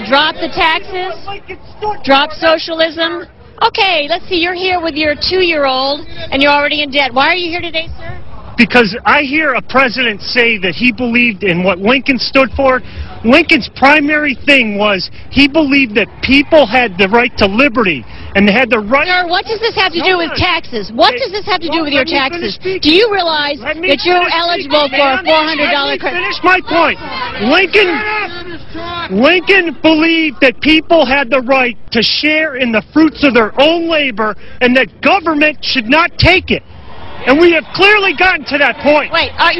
drop the taxes? Drop socialism? Okay, let's see, you're here with your 2-year-old, and you're already in debt. Why are you here today, sir? Because I hear a president say that he believed in what Lincoln stood for. Lincoln's primary thing was he believed that people had the right to liberty, and they had the right... Sir, what does this have to do with taxes? What does this have to do with your taxes? Do you realize that you're eligible for a $400 credit? Finish my point. Lincoln believed that people had the right to share in the fruits of their own labor, and that government should not take it. And we have clearly gotten to that point. Wait. Did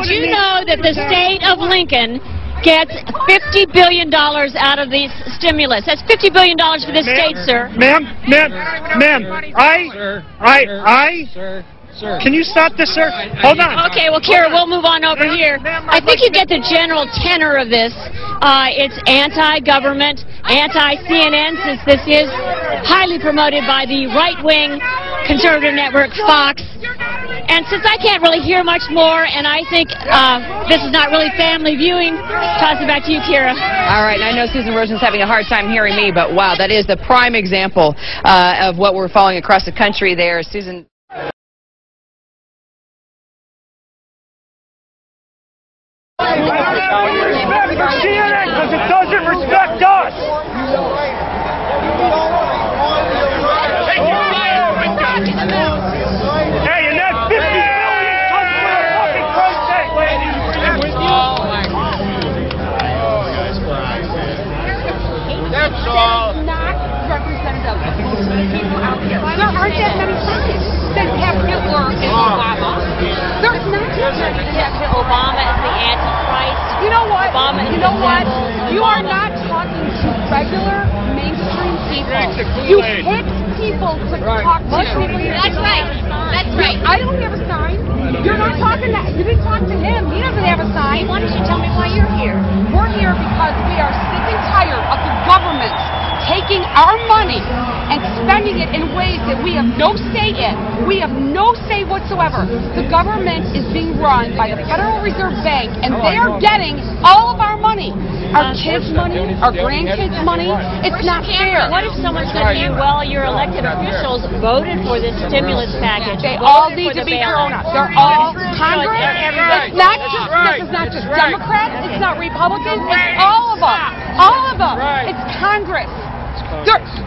you know that the state of Lincoln gets $50 billion out of the stimulus? That's $50 billion for this state, sir. Ma'am, Sir. Can you stop this, sir? Hold on. Okay, well, Kira, we'll move on over here. I think you get the general tenor of this. It's anti-government, anti-CNN, since this is highly promoted by the right-wing conservative network, Fox. And since I can't really hear much more, and I think this is not really family viewing, toss it back to you, Kira. All right, and I know Susan Rosen's having a hard time hearing me, but wow, that is the prime example of what we're following across the country there. Susan... Respect for CNN because it doesn't respect us. Hey, and that 50 billion comes from a fucking protest, ladies. That's all. Not representative of most of the people out here. There aren't that many signs that have Hitler and Obama. There's not that many that have Obama as the Antichrist. You know what? Obama you know what? You are not talking to regular mainstream people. You pick people to talk to. That's right. That's right. I don't have a sign. You're not talking to. You didn't talk to him. He doesn't have a sign. Why don't you tell me why you're here? We're here because we are sick and tired of the government taking our money and spending it in ways that we have no say in. We have no say whatsoever. The government is being run by the Federal Reserve Bank, and they are getting all of our money. Our kids' money, our grandkids' money. It's not fair. What if someone said to you, well, your elected officials voted for this stimulus package? They all need to be thrown out. They're all Congress. It's not just, this is not just Democrats. It's not Republicans. It's all of them. All of them. It's Congress.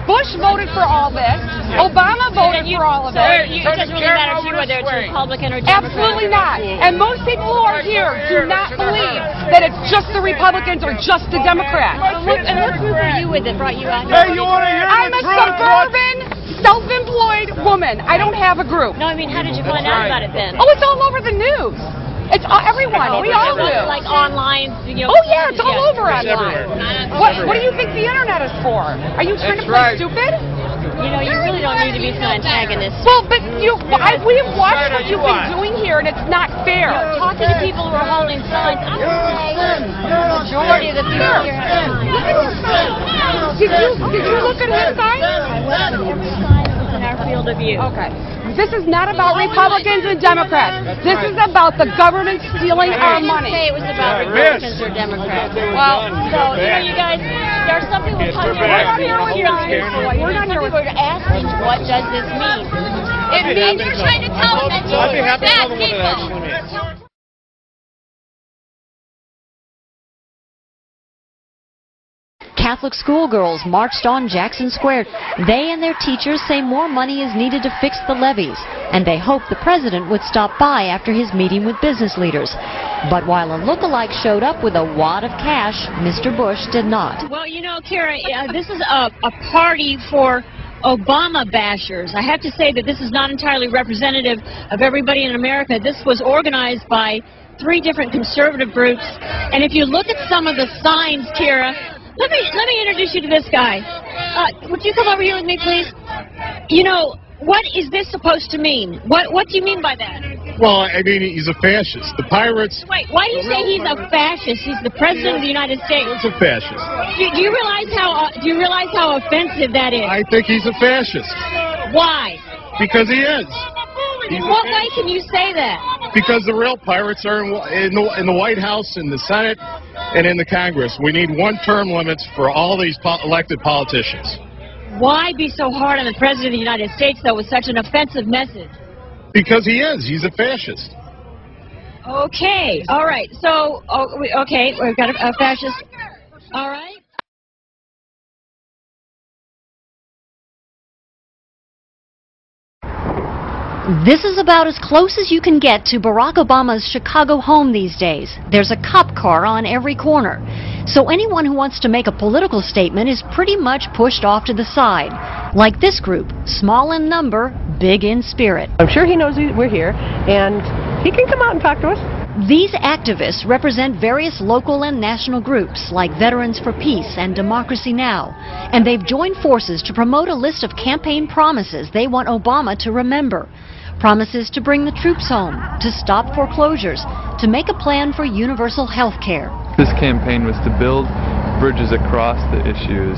Bush voted for all this. Obama voted for all of it. It doesn't really matter to you whether it's Republican or Democrat. Absolutely not. And most people who are here do not believe that it's just the Republicans or just the Democrats. And what group are you with that brought you out here? Hey, you want to hear I'm a suburban, self-employed woman. I don't have a group. No, I mean, how did you find out about it then? Oh, it's all over the news. It's everyone. We all do. Like online, Oh yeah, it's all over online. What do you think the internet is for? Are you trying to play stupid? You know, you really don't need to be so antagonist. Well, but we've watched what you've been doing here, and it's not fair. Talking to people who are holding signs, I'm saying the majority of the people here have signs. Look at his sign. Did you look at his sign? Every sign is in our field of view. Okay. This is not about Republicans and Democrats. This is about the government stealing our money. I didn't say it was about Republicans or Democrats. Well, so, you guys, there's something we're talking about. We're not here with asking, what does this mean? It means you're trying to tell them that you're bad people. Catholic schoolgirls marched on Jackson Square. They and their teachers say more money is needed to fix the levees, and they hope the president would stop by after his meeting with business leaders. But while a look-alike showed up with a wad of cash, Mr. Bush did not. Well, you know, Kara, this is a party for Obama bashers. I have to say that this is not entirely representative of everybody in America. This was organized by 3 different conservative groups, and if you look at some of the signs, Kara, let me introduce you to this guy. Would you come over here with me, please? You know, what is this supposed to mean? What do you mean by that? Well, I mean, he's a fascist. The pirates... Wait, why do you say he's a fascist? He's the president of the United States. He's a fascist. Do you realize how offensive that is? I think he's a fascist. Why? Because he is. In what way can you say that? Because the real pirates are in the White House, in the Senate, and in the Congress. We need one-term limits for all these elected politicians. Why be so hard on the President of the United States, though, with such an offensive message? Because he is. He's a fascist. Okay. All right. So, okay, we've got a fascist. All right. This is about as close as you can get to Barack Obama's Chicago home these days. There's a cop car on every corner. So anyone who wants to make a political statement is pretty much pushed off to the side. Like this group, small in number, big in spirit. I'm sure he knows we're here, and he can come out and talk to us. These activists represent various local and national groups like Veterans for Peace and Democracy Now! And they've joined forces to promote a list of campaign promises they want Obama to remember. Promises to bring the troops home, to stop foreclosures, to make a plan for universal health care. This campaign was to build bridges across the issues,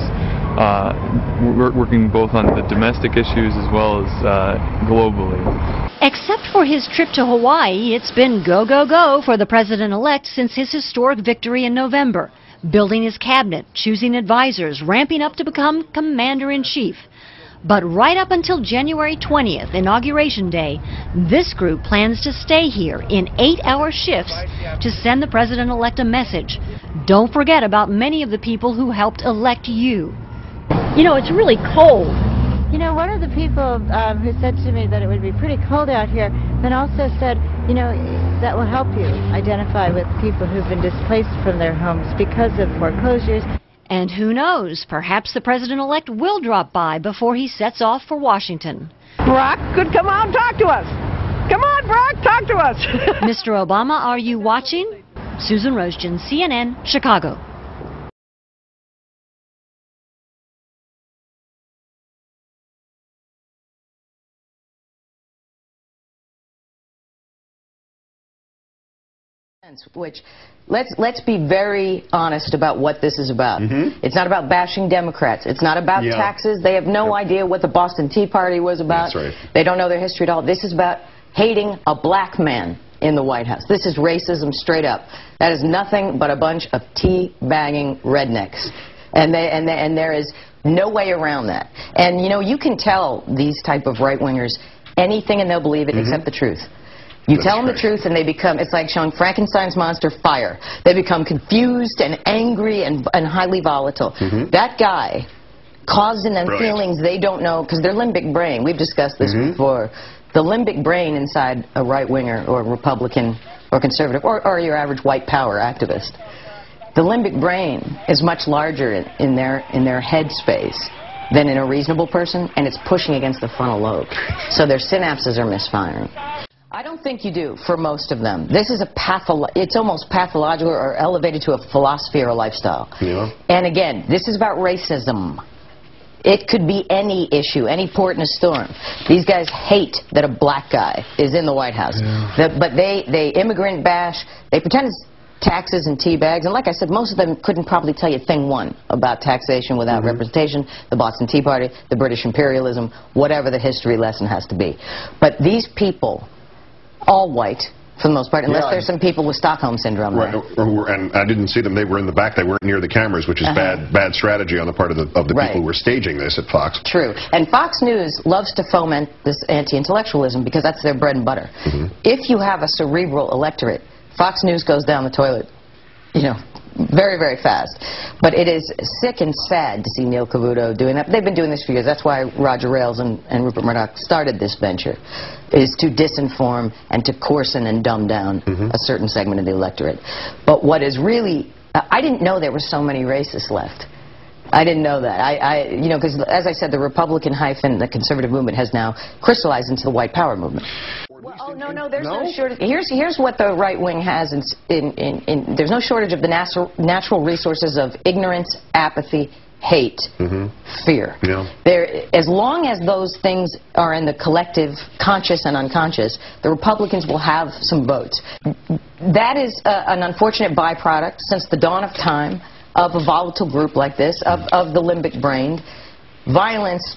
working both on the domestic issues as well as globally. Except for his trip to Hawaii, it's been go, go, go for the president-elect since his historic victory in November. Building his cabinet, choosing advisors, ramping up to become commander-in-chief. But right up until January 20th, Inauguration Day, this group plans to stay here in 8-hour shifts to send the president-elect a message. Don't forget about many of the people who helped elect you. You know, it's really cold. You know, one of the people who said to me that it would be pretty cold out here, then also said, you know, that will help you identify with people who've been displaced from their homes because of foreclosures. And who knows, perhaps the president-elect will drop by before he sets off for Washington. Barack could come out and talk to us. Come on, Barack, talk to us. Mr. Obama, are you watching? Susan Rosgen, CNN, Chicago. Which let's be very honest about what this is about. It's not about bashing Democrats. It's not about taxes. They have no idea what the Boston Tea Party was about. That's right. They don't know their history at all. This is about hating a black man in the White House. This is racism straight up. That is nothing but a bunch of tea-bagging rednecks. And there is no way around that. And you know, you can tell these type of right-wingers anything and they'll believe it except the truth. You tell them the truth and they become, it's like showing Frankenstein's monster fire. They become confused and angry and highly volatile. That guy causing them feelings they don't know, because their limbic brain, we've discussed this before, the limbic brain inside a right-winger or Republican or conservative or your average white power activist, the limbic brain is much larger in their head space than in a reasonable person, and it's pushing against the frontal lobe. So their synapses are misfiring. I don't think you do for most of them. This is it's almost pathological or elevated to a philosophy or a lifestyle. And again, this is about racism. It could be any issue, any port in a storm. These guys hate that a black guy is in the White House. But they immigrant bash, they pretend it's taxes and tea bags, and like I said, most of them couldn't probably tell you thing one about taxation without representation, the Boston Tea Party, the British imperialism, whatever the history lesson has to be. But these people, all white, for the most part, unless there's some people with Stockholm Syndrome. Right, and I didn't see them. They were in the back. They weren't near the cameras, which is bad strategy on the part of the people who were staging this at Fox. True. And Fox News loves to foment this anti-intellectualism because that's their bread and butter. If you have a cerebral electorate, Fox News goes down the toilet, you know, very, very fast. But it is sick and sad to see Neil Cavuto doing that. They've been doing this for years. That's why Roger Ailes and Rupert Murdoch started this venture, is to disinform and to coarsen and dumb down a certain segment of the electorate. But what is really, I didn't know there were so many racists left. I didn't know that. You know, because as I said, the Republican hyphen, the conservative movement has now crystallized into the white power movement. Well, oh, no, there's no shortage. Here's what the right wing has there's no shortage of the natural resources of ignorance, apathy, hate, fear. As long as those things are in the collective conscious and unconscious, the Republicans will have some votes. That is an unfortunate byproduct since the dawn of time of a volatile group like this, of the limbic brain. Violence,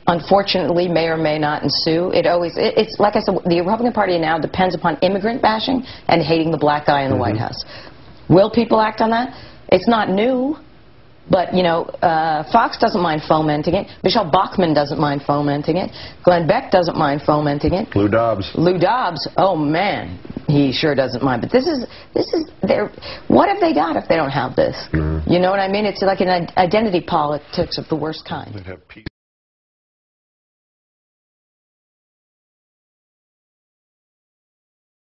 unfortunately, may or may not ensue. It's like I said, the Republican Party now depends upon immigrant bashing and hating the black guy in the White House. Will people act on that? It's not new. But, you know, Fox doesn't mind fomenting it. Michelle Bachmann doesn't mind fomenting it. Glenn Beck doesn't mind fomenting it. Lou Dobbs. Lou Dobbs, oh man, he sure doesn't mind. But this is what have they got if they don't have this? You know what I mean? It's like an identity politics of the worst kind.